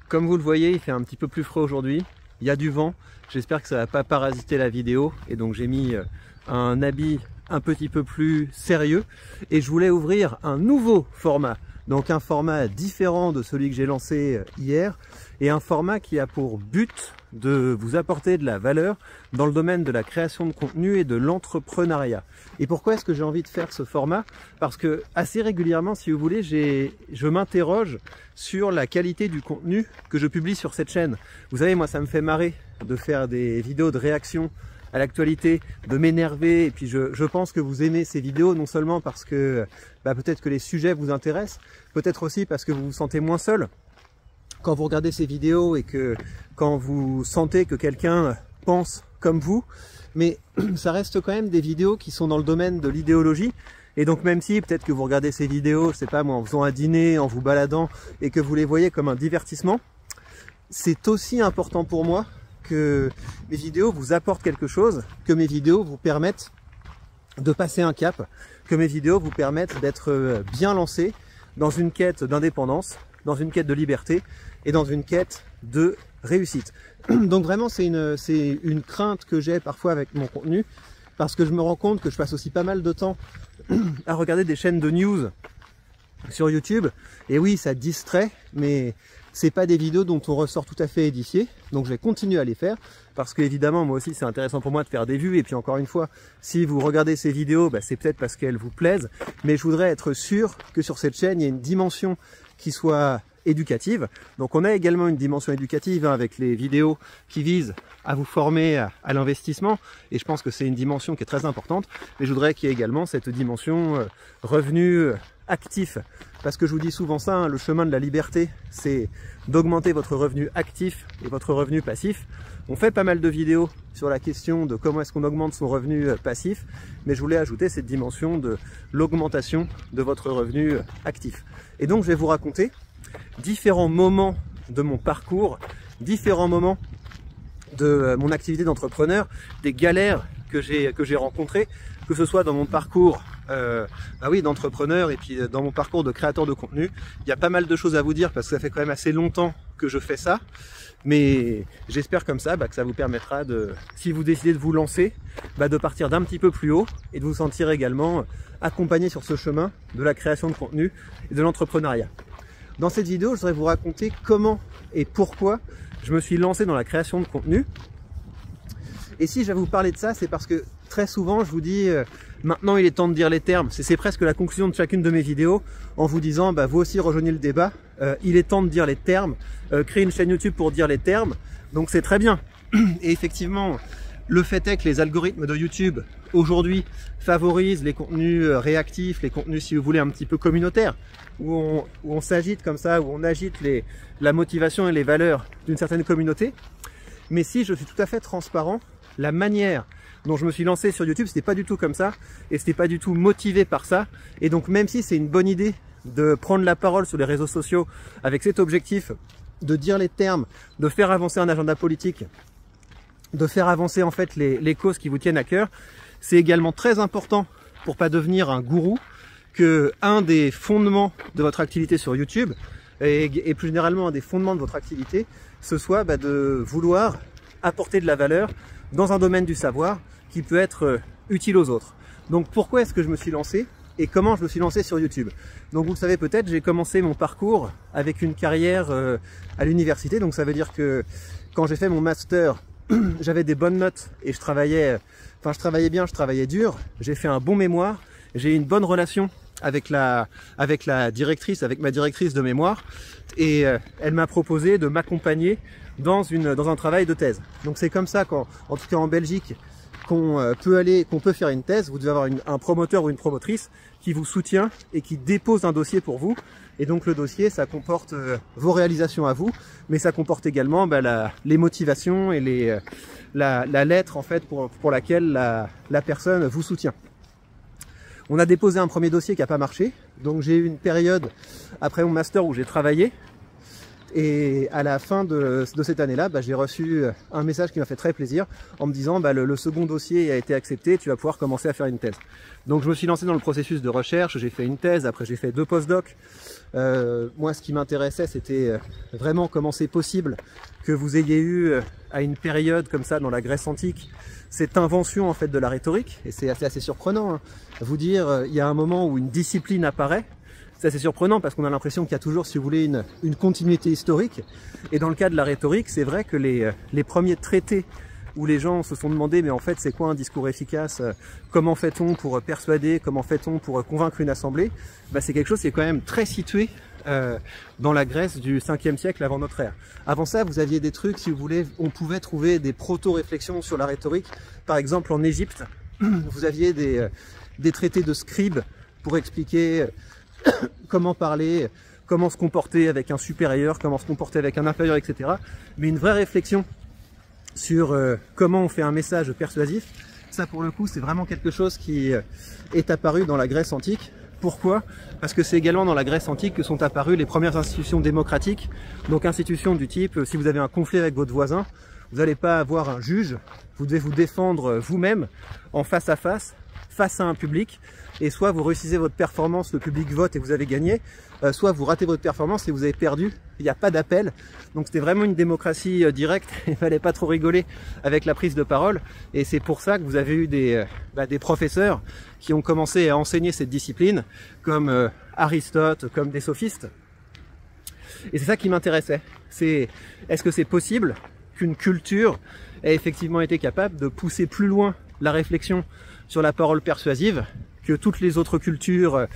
Comme vous le voyez, il fait un petit peu plus frais aujourd'hui. Il y a du vent. J'espère que ça ne va pas parasiter la vidéo. Et donc j'ai mis un habit un petit peu plus sérieux. Et je voulais ouvrir un nouveau format. Donc un format différent de celui que j'ai lancé hier. Et un format qui a pour but de vous apporter de la valeur dans le domaine de la création de contenu et de l'entrepreneuriat. Et pourquoi est-ce que j'ai envie de faire ce format? Parce que assez régulièrement, si vous voulez, je m'interroge sur la qualité du contenu que je publie sur cette chaîne. Vous savez, moi ça me fait marrer de faire des vidéos de réaction à l'actualité, de m'énerver, et puis je pense que vous aimez ces vidéos non seulement parce que peut-être que les sujets vous intéressent, peut-être aussi parce que vous vous sentez moins seul quand vous regardez ces vidéos et que quand vous sentez que quelqu'un pense comme vous, mais ça reste quand même des vidéos qui sont dans le domaine de l'idéologie. Et donc même si peut-être que vous regardez ces vidéos, je sais pas moi, en faisant un dîner, en vous baladant, et que vous les voyez comme un divertissement, c'est aussi important pour moi que mes vidéos vous apportent quelque chose, que mes vidéos vous permettent de passer un cap, que mes vidéos vous permettent d'être bien lancés dans une quête d'indépendance, dans une quête de liberté et dans une quête de réussite. Donc vraiment c'est une crainte que j'ai parfois avec mon contenu, parce que je me rends compte que je passe aussi pas mal de temps à regarder des chaînes de news sur YouTube, et oui ça distrait, mais c'est pas des vidéos dont on ressort tout à fait édifié. Donc je vais continuer à les faire, parce que évidemment moi aussi c'est intéressant pour moi de faire des vues, et puis encore une fois, si vous regardez ces vidéos, c'est peut-être parce qu'elles vous plaisent, mais je voudrais être sûr que sur cette chaîne il y a une dimension qui soit éducative. Donc on a également une dimension éducative avec les vidéos qui visent à vous former à l'investissement, et je pense que c'est une dimension qui est très importante, mais je voudrais qu'il y ait également cette dimension revenu actif, parce que je vous dis souvent ça, hein, le chemin de la liberté c'est d'augmenter votre revenu actif et votre revenu passif. On fait pas mal de vidéos sur la question de comment est-ce qu'on augmente son revenu passif, mais je voulais ajouter cette dimension de l'augmentation de votre revenu actif. Et donc je vais vous raconter différents moments de mon parcours, différents moments de mon activité d'entrepreneur, des galères que j'ai rencontrées, que ce soit dans mon parcours d'entrepreneur et puis dans mon parcours de créateur de contenu. Il y a pas mal de choses à vous dire parce que ça fait quand même assez longtemps que je fais ça, mais j'espère comme ça que ça vous permettra de, si vous décidez de vous lancer, de partir d'un petit peu plus haut et de vous sentir également accompagné sur ce chemin de la création de contenu et de l'entrepreneuriat. Dans cette vidéo, je voudrais vous raconter comment et pourquoi je me suis lancé dans la création de contenu. Et si je vais vous parler de ça, c'est parce que très souvent je vous dis maintenant il est temps de dire les termes. C'est presque la conclusion de chacune de mes vidéos, en vous disant vous aussi rejoignez le débat, il est temps de dire les termes, créer une chaîne YouTube pour dire les termes, donc c'est très bien. Et effectivement, le fait est que les algorithmes de YouTube aujourd'hui favorisent les contenus réactifs, les contenus si vous voulez un petit peu communautaires, où on s'agite comme ça, où on agite la motivation et les valeurs d'une certaine communauté. Mais si je suis tout à fait transparent, la manière dont je me suis lancé sur YouTube, c'était pas du tout comme ça, et c'était pas du tout motivé par ça. Et donc même si c'est une bonne idée de prendre la parole sur les réseaux sociaux avec cet objectif de dire les termes, de faire avancer un agenda politique, de faire avancer en fait les causes qui vous tiennent à cœur, c'est également très important pour pas devenir un gourou que un des fondements de votre activité sur YouTube et plus généralement un des fondements de votre activité, ce soit de vouloir apporter de la valeur dans un domaine du savoir qui peut être utile aux autres. Donc pourquoi est-ce que je me suis lancé et comment je me suis lancé sur YouTube? Donc vous le savez peut-être, j'ai commencé mon parcours avec une carrière à l'université, donc ça veut dire que quand j'ai fait mon master, j'avais des bonnes notes et je travaillais bien, je travaillais dur, j'ai fait un bon mémoire, j'ai une bonne relation avec ma directrice de mémoire, et elle m'a proposé de m'accompagner dans un travail de thèse. Donc c'est comme ça qu'en tout cas en Belgique, qu'on peut faire une thèse. Vous devez avoir un promoteur ou une promotrice qui vous soutient et qui dépose un dossier pour vous. Et donc le dossier, ça comporte vos réalisations à vous, mais ça comporte également les motivations et la lettre en fait pour laquelle la personne vous soutient. On a déposé un premier dossier qui n'a pas marché, donc j'ai eu une période après mon master où j'ai travaillé, Et à la fin de cette année-là, j'ai reçu un message qui m'a fait très plaisir en me disant le second dossier a été accepté, tu vas pouvoir commencer à faire une thèse. Donc je me suis lancé dans le processus de recherche, j'ai fait une thèse, après j'ai fait 2 post-docs. Moi ce qui m'intéressait c'était vraiment comment c'est possible que vous ayez eu à une période comme ça dans la Grèce antique cette invention en fait de la rhétorique, et c'est assez surprenant, hein. Vous dire, il y a un moment où une discipline apparaît. C'est assez surprenant parce qu'on a l'impression qu'il y a toujours, si vous voulez, une continuité historique. Et dans le cas de la rhétorique, c'est vrai que les premiers traités où les gens se sont demandé, mais en fait, c'est quoi un discours efficace? Comment fait-on pour persuader? Comment fait-on pour convaincre une assemblée? C'est quelque chose qui est quand même très situé dans la Grèce du 5e siècle avant notre ère. Avant ça, vous aviez des trucs, si vous voulez, on pouvait trouver des proto-réflexions sur la rhétorique. Par exemple, en Égypte, vous aviez des traités de scribes pour expliquer comment parler, comment se comporter avec un supérieur, comment se comporter avec un inférieur, etc. Mais une vraie réflexion sur comment on fait un message persuasif, ça pour le coup c'est vraiment quelque chose qui est apparu dans la Grèce antique. Pourquoi? Parce que c'est également dans la Grèce antique que sont apparues les premières institutions démocratiques, donc institutions du type, si vous avez un conflit avec votre voisin, vous n'allez pas avoir un juge, vous devez vous défendre vous-même en face à face à un public, et soit vous réussissez votre performance, le public vote et vous avez gagné, soit vous ratez votre performance et vous avez perdu, il n'y a pas d'appel. Donc c'était vraiment une démocratie directe, il fallait pas trop rigoler avec la prise de parole, et c'est pour ça que vous avez eu des professeurs qui ont commencé à enseigner cette discipline, comme Aristote, comme des sophistes. Et c'est ça qui m'intéressait, c'est est-ce que c'est possible qu'une culture ait effectivement été capable de pousser plus loin la réflexion sur la parole persuasive que toutes les autres cultures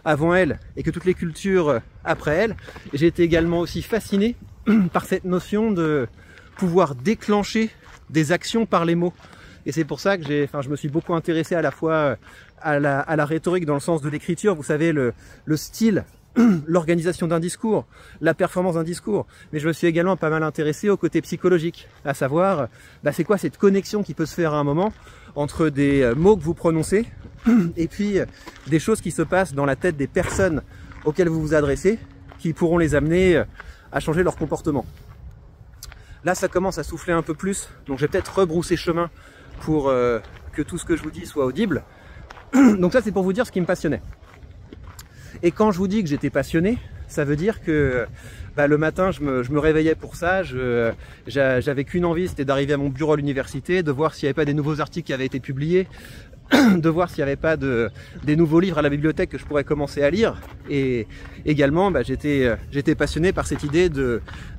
avant elle et que toutes les cultures après elle. J'ai été également aussi fasciné par cette notion de pouvoir déclencher des actions par les mots. Et c'est pour ça que je me suis beaucoup intéressé à la fois à la rhétorique dans le sens de l'écriture, vous savez, le style, l'organisation d'un discours, la performance d'un discours, mais je me suis également pas mal intéressé au côté psychologique, à savoir c'est quoi cette connexion qui peut se faire à un moment entre des mots que vous prononcez et puis des choses qui se passent dans la tête des personnes auxquelles vous vous adressez, qui pourront les amener à changer leur comportement. Là ça commence à souffler un peu plus, donc je vais peut-être rebrousser chemin pour que tout ce que je vous dis soit audible. Donc ça c'est pour vous dire ce qui me passionnait. Et quand je vous dis que j'étais passionné, ça veut dire que le matin je me réveillais pour ça, j'avais qu'une envie, c'était d'arriver à mon bureau à l'université, de voir s'il n'y avait pas des nouveaux articles qui avaient été publiés, de voir s'il n'y avait pas des nouveaux livres à la bibliothèque que je pourrais commencer à lire. Et également j'étais passionné par cette idée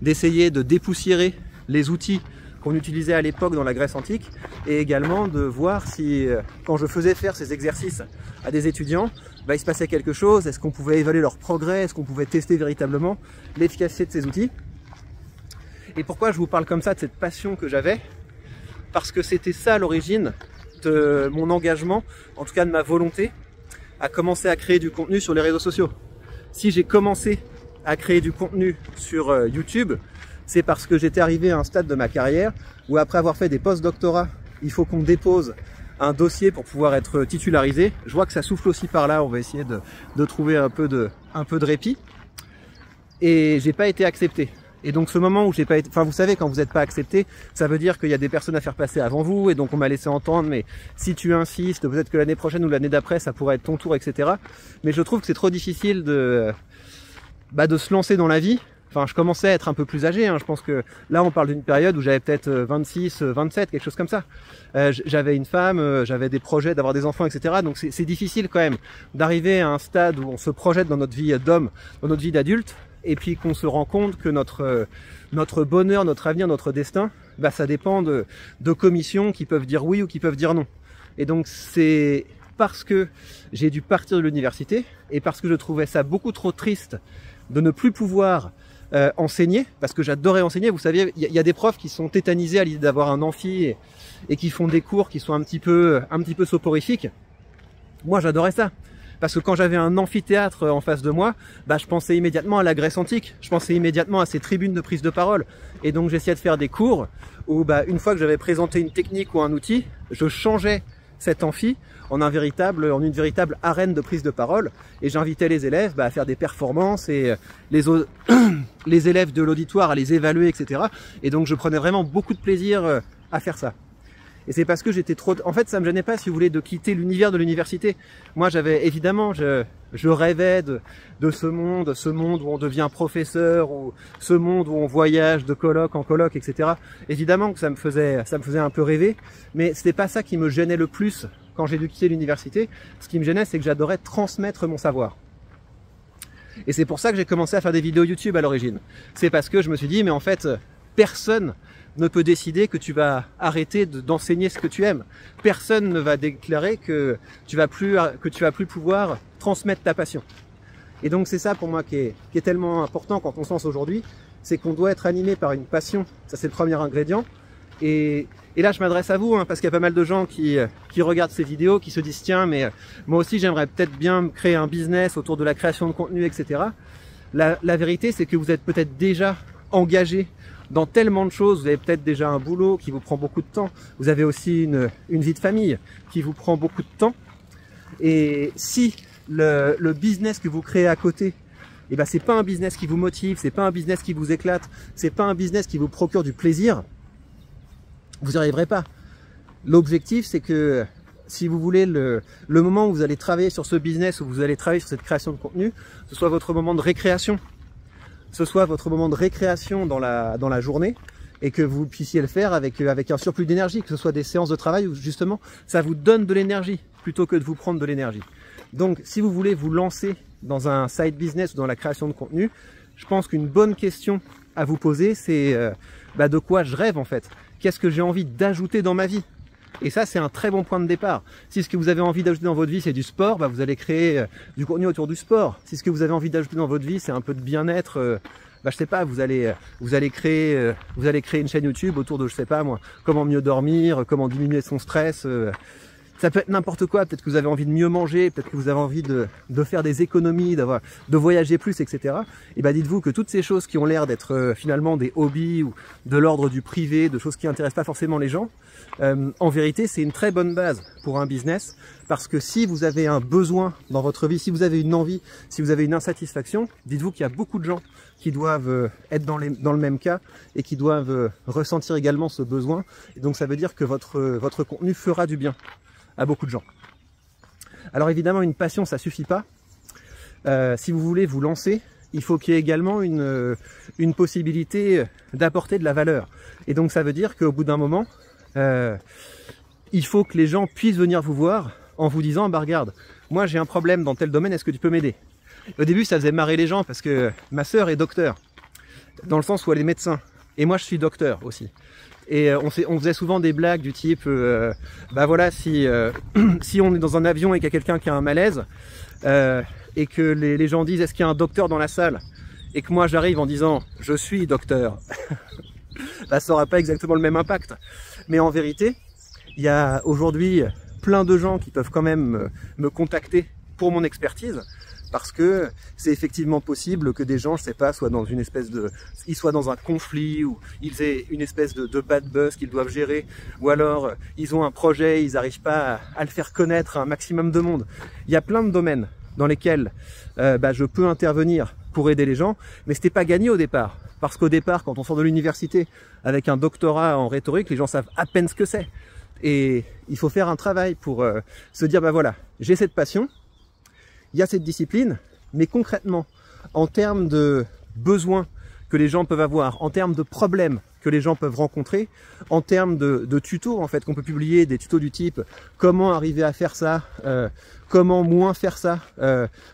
d'essayer de dépoussiérer les outils qu'on utilisait à l'époque dans la Grèce antique, et également de voir si, quand je faisais faire ces exercices à des étudiants, il se passait quelque chose, est-ce qu'on pouvait évaluer leur progrès, est-ce qu'on pouvait tester véritablement l'efficacité de ces outils. Et pourquoi je vous parle comme ça de cette passion que j'avais? Parce que c'était ça l'origine de mon engagement, en tout cas de ma volonté, à commencer à créer du contenu sur les réseaux sociaux. Si j'ai commencé à créer du contenu sur YouTube, c'est parce que j'étais arrivé à un stade de ma carrière où après avoir fait des post-doctorats, il faut qu'on dépose un dossier pour pouvoir être titularisé. Je vois que ça souffle aussi par là, on va essayer de trouver un peu de répit. Et j'ai pas été accepté. Et donc ce moment où j'ai pas été, vous savez, quand vous n'êtes pas accepté, ça veut dire qu'il y a des personnes à faire passer avant vous, et donc on m'a laissé entendre, mais si tu insistes, peut-être que l'année prochaine ou l'année d'après, ça pourrait être ton tour, etc. Mais je trouve que c'est trop difficile de se lancer dans la vie. Je commençais à être un peu plus âgé, hein. Je pense que là on parle d'une période où j'avais peut-être 26, 27, quelque chose comme ça. J'avais une femme, j'avais des projets d'avoir des enfants, etc. Donc c'est difficile quand même d'arriver à un stade où on se projette dans notre vie d'homme, dans notre vie d'adulte, et puis qu'on se rend compte que notre bonheur, notre avenir, notre destin, ça dépend de commissions qui peuvent dire oui ou qui peuvent dire non. Et donc c'est parce que j'ai dû partir de l'université, et parce que je trouvais ça beaucoup trop triste de ne plus pouvoir enseigner, parce que j'adorais enseigner. Vous savez, il y a des profs qui sont tétanisés à l'idée d'avoir un amphi et qui font des cours qui sont un petit peu soporifiques. Moi j'adorais ça, parce que quand j'avais un amphithéâtre en face de moi, je pensais immédiatement à la Grèce antique, je pensais immédiatement à ces tribunes de prise de parole, et donc j'essayais de faire des cours où une fois que j'avais présenté une technique ou un outil, je changeais cet amphi en une véritable arène de prise de parole, et j'invitais les élèves à faire des performances et les élèves de l'auditoire à les évaluer, etc. Et donc je prenais vraiment beaucoup de plaisir à faire ça. Et c'est parce que j'étais trop... En fait, ça me gênait pas, si vous voulez, de quitter l'univers de l'université. Moi, j'avais évidemment, je rêvais de ce monde où on devient professeur, ou ce monde où on voyage de colloque en colloque, etc. Évidemment que ça me faisait un peu rêver, mais c'était pas ça qui me gênait le plus quand j'ai dû quitter l'université. Ce qui me gênait, c'est que j'adorais transmettre mon savoir. Et c'est pour ça que j'ai commencé à faire des vidéos YouTube à l'origine. C'est parce que je me suis dit, mais en fait, personne ne peut décider que tu vas arrêter d'enseigner ce que tu aimes. Personne ne va déclarer que tu vas plus pouvoir transmettre ta passion. Et donc c'est ça pour moi qui est tellement important quand on se lance aujourd'hui, c'est qu'on doit être animé par une passion. Ça, c'est le premier ingrédient. Et là, je m'adresse à vous, parce qu'il y a pas mal de gens qui regardent ces vidéos, qui se disent tiens, mais moi aussi j'aimerais peut-être bien créer un business autour de la création de contenu, etc. La vérité, c'est que vous êtes peut-être déjà engagé dans tellement de choses. Vous avez peut-être déjà un boulot qui vous prend beaucoup de temps. Vous avez aussi une vie de famille qui vous prend beaucoup de temps. Et si le business que vous créez à côté, c'est pas un business qui vous motive, c'est pas un business qui vous éclate, c'est pas un business qui vous procure du plaisir, vous n'y arriverez pas. L'objectif, c'est que si vous voulez, le moment où vous allez travailler sur ce business, où vous allez travailler sur cette création de contenu, ce soit votre moment de récréation. Ce soit votre moment de récréation dans la journée, et que vous puissiez le faire avec un surplus d'énergie, que ce soit des séances de travail où justement ça vous donne de l'énergie plutôt que de vous prendre de l'énergie. Donc si vous voulez vous lancer dans un side business ou dans la création de contenu, je pense qu'une bonne question à vous poser, c'est de quoi je rêve en fait. Qu'est-ce que j'ai envie d'ajouter dans ma vie? Et ça, c'est un très bon point de départ. Si ce que vous avez envie d'ajouter dans votre vie, c'est du sport, vous allez créer du contenu autour du sport. Si ce que vous avez envie d'ajouter dans votre vie, c'est un peu de bien-être, je sais pas, vous allez créer une chaîne YouTube autour de, je sais pas moi, comment mieux dormir, comment diminuer son stress. Ça peut être n'importe quoi. Peut-être que vous avez envie de mieux manger, peut-être que vous avez envie de faire des économies, de voyager plus, etc. Et dites-vous que toutes ces choses qui ont l'air d'être finalement des hobbies ou de l'ordre du privé, de choses qui n'intéressent pas forcément les gens, en vérité, c'est une très bonne base pour un business, parce que si vous avez un besoin dans votre vie, si vous avez une envie, si vous avez une insatisfaction, dites-vous qu'il y a beaucoup de gens qui doivent être dans le même cas et qui doivent ressentir également ce besoin. Et donc ça veut dire que votre contenu fera du bien à beaucoup de gens. Alors évidemment, une passion, ça suffit pas. Si vous voulez vous lancer, il faut qu'il y ait également une possibilité d'apporter de la valeur. Et donc ça veut dire qu'au bout d'un moment, il faut que les gens puissent venir vous voir en vous disant regarde, moi j'ai un problème dans tel domaine, est-ce que tu peux m'aider? Au début, ça faisait marrer les gens parce que ma sœur est docteur, dans le sens où elle est médecin, et moi je suis docteur aussi. Et on faisait souvent des blagues du type voilà, si on est dans un avion et qu'il y a quelqu'un qui a un malaise, et que les gens disent est-ce qu'il y a un docteur dans la salle, et que moi j'arrive en disant je suis docteur, ça n'aura pas exactement le même impact. Mais en vérité, il y a aujourd'hui plein de gens qui peuvent quand même me contacter pour mon expertise, parce que c'est effectivement possible que des gens, je sais pas, soient dans une espèce ils soient dans un conflit, ou ils aient une espèce de bad buzz qu'ils doivent gérer, ou alors ils ont un projet, ils n'arrivent pas à le faire connaître à un maximum de monde. Il y a plein de domaines dans lesquels je peux intervenir pour aider les gens, mais c'était pas gagné au départ. Parce qu'au départ, quand on sort de l'université avec un doctorat en rhétorique, les gens savent à peine ce que c'est. Et il faut faire un travail pour se dire, voilà, j'ai cette passion, il y a cette discipline, mais concrètement, en termes de besoins que les gens peuvent avoir, en termes de problèmes que les gens peuvent rencontrer, en termes de tutos en fait qu'on peut publier, des tutos du type comment arriver à faire ça, comment moins faire ça,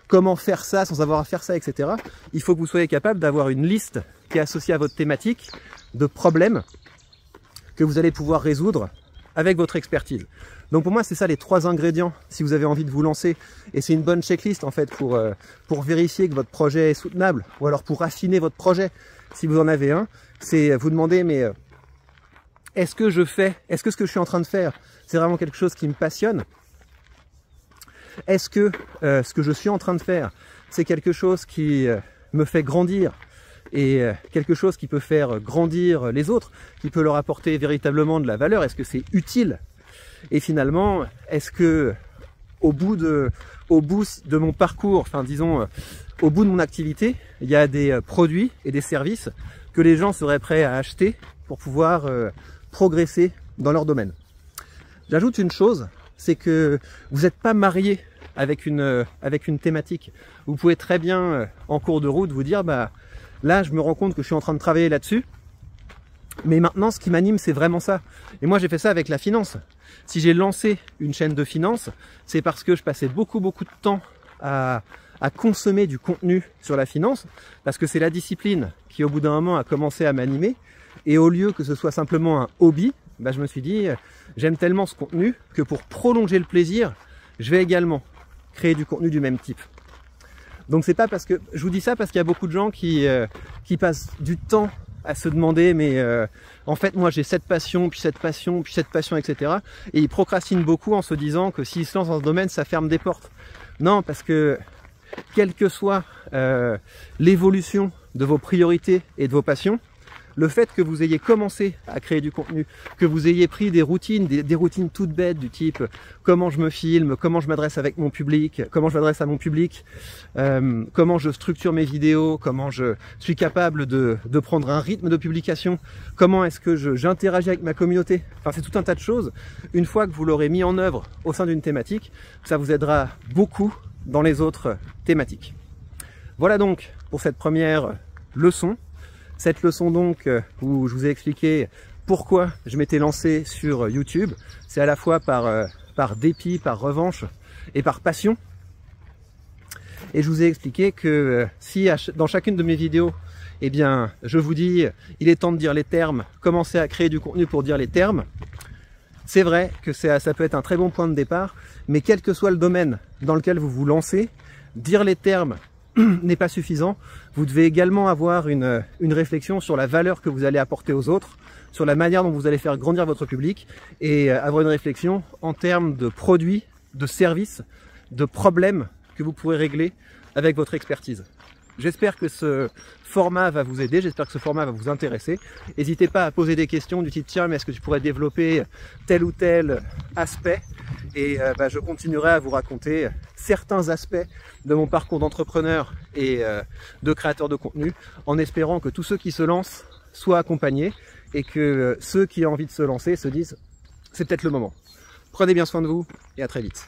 comment faire ça sans avoir à faire ça, etc. Il faut que vous soyez capable d'avoir une liste qui est associée à votre thématique de problèmes que vous allez pouvoir résoudre avec votre expertise. Donc pour moi, c'est ça les 3 ingrédients si vous avez envie de vous lancer. Et c'est une bonne checklist en fait pour vérifier que votre projet est soutenable, ou alors pour affiner votre projet si vous en avez un. C'est vous demander, mais est-ce que ce que je suis en train de faire, c'est vraiment quelque chose qui me passionne? Est-ce que ce que je suis en train de faire, c'est quelque chose qui me fait grandir, et quelque chose qui peut faire grandir les autres, qui peut leur apporter véritablement de la valeur? Est-ce que c'est utile? Et finalement, est-ce que au bout de mon parcours, enfin disons au bout de mon activité, il y a des produits et des services que les gens seraient prêts à acheter pour pouvoir progresser dans leur domaine. J'ajoute une chose, c'est que vous n'êtes pas marié avec une thématique. Vous pouvez très bien, en cours de route, vous dire, bah là, je me rends compte que je suis en train de travailler là-dessus, mais maintenant, ce qui m'anime, c'est vraiment ça. Et moi, j'ai fait ça avec la finance. Si j'ai lancé une chaîne de finance, c'est parce que je passais beaucoup de temps à consommer du contenu sur la finance, parce que c'est la discipline qui, au bout d'un moment, a commencé à m'animer. Et au lieu que ce soit simplement un hobby, bah, je me suis dit, j'aime tellement ce contenu que pour prolonger le plaisir, je vais également créer du contenu du même type. Donc c'est pas parce que je vous dis ça parce qu'il y a beaucoup de gens qui passent du temps à se demander, mais en fait moi j'ai cette passion, puis cette passion, puis cette passion, etc. Et ils procrastinent beaucoup en se disant que s'ils se lancent dans ce domaine, ça ferme des portes. Non, parce que quelle que soit l'évolution de vos priorités et de vos passions, le fait que vous ayez commencé à créer du contenu, que vous ayez pris des routines, des routines toutes bêtes du type comment je me filme, comment je m'adresse avec mon public, comment je m'adresse à mon public, comment je structure mes vidéos, comment je suis capable de prendre un rythme de publication, comment est-ce que j'interagis avec ma communauté. Enfin, c'est tout un tas de choses. Une fois que vous l'aurez mis en œuvre au sein d'une thématique, ça vous aidera beaucoup dans les autres thématiques. Voilà donc pour cette première leçon. Cette leçon donc où je vous ai expliqué pourquoi je m'étais lancé sur YouTube, c'est à la fois par dépit, par revanche et par passion. Et je vous ai expliqué que si dans chacune de mes vidéos, eh bien, je vous dis il est temps de dire les termes, commencez à créer du contenu pour dire les termes, c'est vrai que ça peut être un très bon point de départ, mais quel que soit le domaine dans lequel vous vous lancez, dire les termes n'est pas suffisant. Vous devez également avoir une réflexion sur la valeur que vous allez apporter aux autres, sur la manière dont vous allez faire grandir votre public et avoir une réflexion en termes de produits, de services, de problèmes que vous pourrez régler avec votre expertise. J'espère que ce format va vous aider, j'espère que ce format va vous intéresser. N'hésitez pas à poser des questions du type tiens, mais est-ce que tu pourrais développer tel ou tel aspect? Et je continuerai à vous raconter certains aspects de mon parcours d'entrepreneur et de créateur de contenu, en espérant que tous ceux qui se lancent soient accompagnés et que ceux qui ont envie de se lancer se disent c'est peut-être le moment. Prenez bien soin de vous et à très vite.